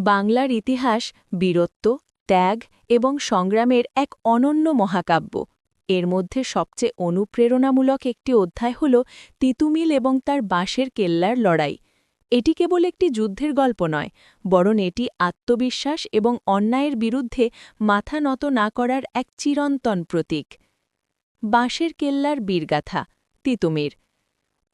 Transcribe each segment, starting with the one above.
বাংলার ইতিহাস বীরত্ব, ত্যাগ এবং সংগ্রামের এক অনন্য মহাকাব্য। এর মধ্যে সবচেয়ে অনুপ্রেরণামূলক একটি অধ্যায় হল তিতুমিল এবং তার বাঁশের কেল্লার লড়াই। এটি কেবল একটি যুদ্ধের গল্প নয়, বরং এটি আত্মবিশ্বাস এবং অন্যায়ের বিরুদ্ধে মাথা নত না করার এক চিরন্তন প্রতীক। বাঁশের কেল্লার বীরগাথা, তিতুমির।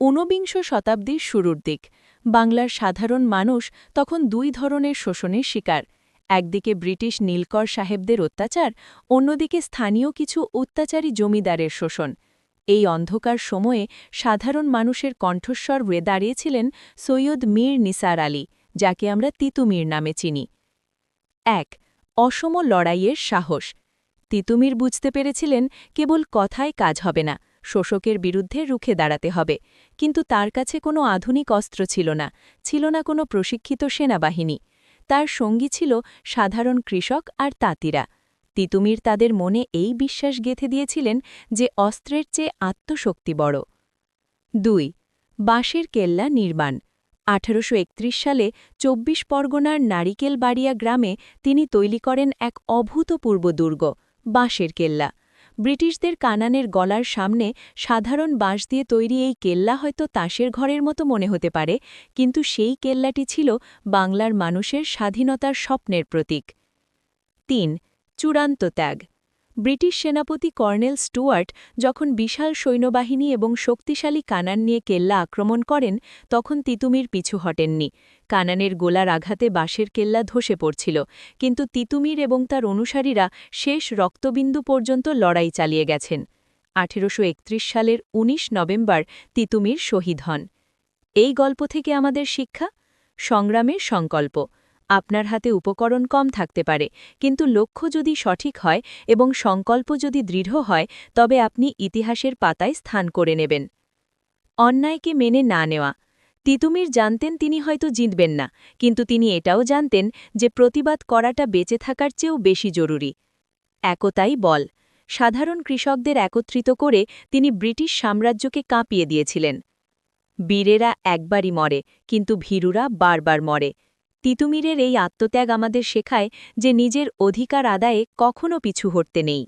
ঊনবিংশ শতাব্দীর শুরুর দিক, বাংলার সাধারণ মানুষ তখন দুই ধরনের শোষণের শিকার। একদিকে ব্রিটিশ নীলকর সাহেবদের অত্যাচার, অন্যদিকে স্থানীয় কিছু অত্যাচারী জমিদারের শোষণ। এই অন্ধকার সময়ে সাধারণ মানুষের কণ্ঠস্বর হয়ে দাঁড়িয়েছিলেন সৈয়দ মীর নিসার আলী, যাকে আমরা তিতুমির নামে চিনি। ১. অসম লড়াইয়ের সাহস। তিতুমির বুঝতে পেরেছিলেন কেবল কথায় কাজ হবে না, শোষকের বিরুদ্ধে রুখে দাঁড়াতে হবে। কিন্তু তার কাছে কোনো আধুনিক অস্ত্র ছিল না কোনো প্রশিক্ষিত সেনাবাহিনী। তার সঙ্গী ছিল সাধারণ কৃষক আর তাঁতিরা। তিতুমির তাদের মনে এই বিশ্বাস গেঁথে দিয়েছিলেন যে অস্ত্রের চেয়ে আত্মশক্তি বড়। ২. বাঁশের কেল্লা নির্মাণ। ১৮৩১ সালে ২৪ পরগনার নারিকেলবাড়িয়া গ্রামে তিনি তৈরি করেন এক অভূতপূর্ব দুর্গ, বাঁশের কেল্লা। ব্রিটিশদের কানানের গলার সামনে সাধারণ বাঁশ দিয়ে তৈরি এই কেল্লা হয়তো তাসের ঘরের মতো মনে হতে পারে, কিন্তু সেই কেল্লাটি ছিল বাংলার মানুষের স্বাধীনতার স্বপ্নের প্রতীক। ৩. চূড়ান্ত ত্যাগ। ব্রিটিশ সেনাপতি কর্নেল স্টুয়ার্ট যখন বিশাল সৈন্যবাহিনী এবং শক্তিশালী কানান নিয়ে কেল্লা আক্রমণ করেন, তখন তিতুমির পিছু হটেননি। কানানের গোলার আঘাতে বাঁশের কেল্লা ধসে পড়ছিল, কিন্তু তিতুমির এবং তার অনুসারীরা শেষ রক্তবিন্দু পর্যন্ত লড়াই চালিয়ে গেছেন। ১৮৩১ সালের ১৯ নভেম্বর তিতুমির শহীদ হন। এই গল্প থেকে আমাদের শিক্ষা: সংগ্রামের সংকল্প। আপনার হাতে উপকরণ কম থাকতে পারে, কিন্তু লক্ষ্য যদি সঠিক হয় এবং সংকল্প যদি দৃঢ় হয়, তবে আপনি ইতিহাসের পাতায় স্থান করে নেবেন। অন্যায়কে মেনে না নেওয়া। তিতুমির জানতেন তিনি হয়তো জিতবেন না, কিন্তু তিনি এটাও জানতেন যে প্রতিবাদ করাটা বেঁচে থাকার চেয়েও বেশি জরুরি। একতাই বল। সাধারণ কৃষকদের একত্রিত করে তিনি ব্রিটিশ সাম্রাজ্যকে কাঁপিয়ে দিয়েছিলেন। বীরেরা একবারই মরে, কিন্তু ভীরুরা বারবার মরে। তিতুমিরের এই আত্মত্যাগ আমাদের শেখায় যে নিজের অধিকার আদায়ে কখনো পিছু হটতে নেই।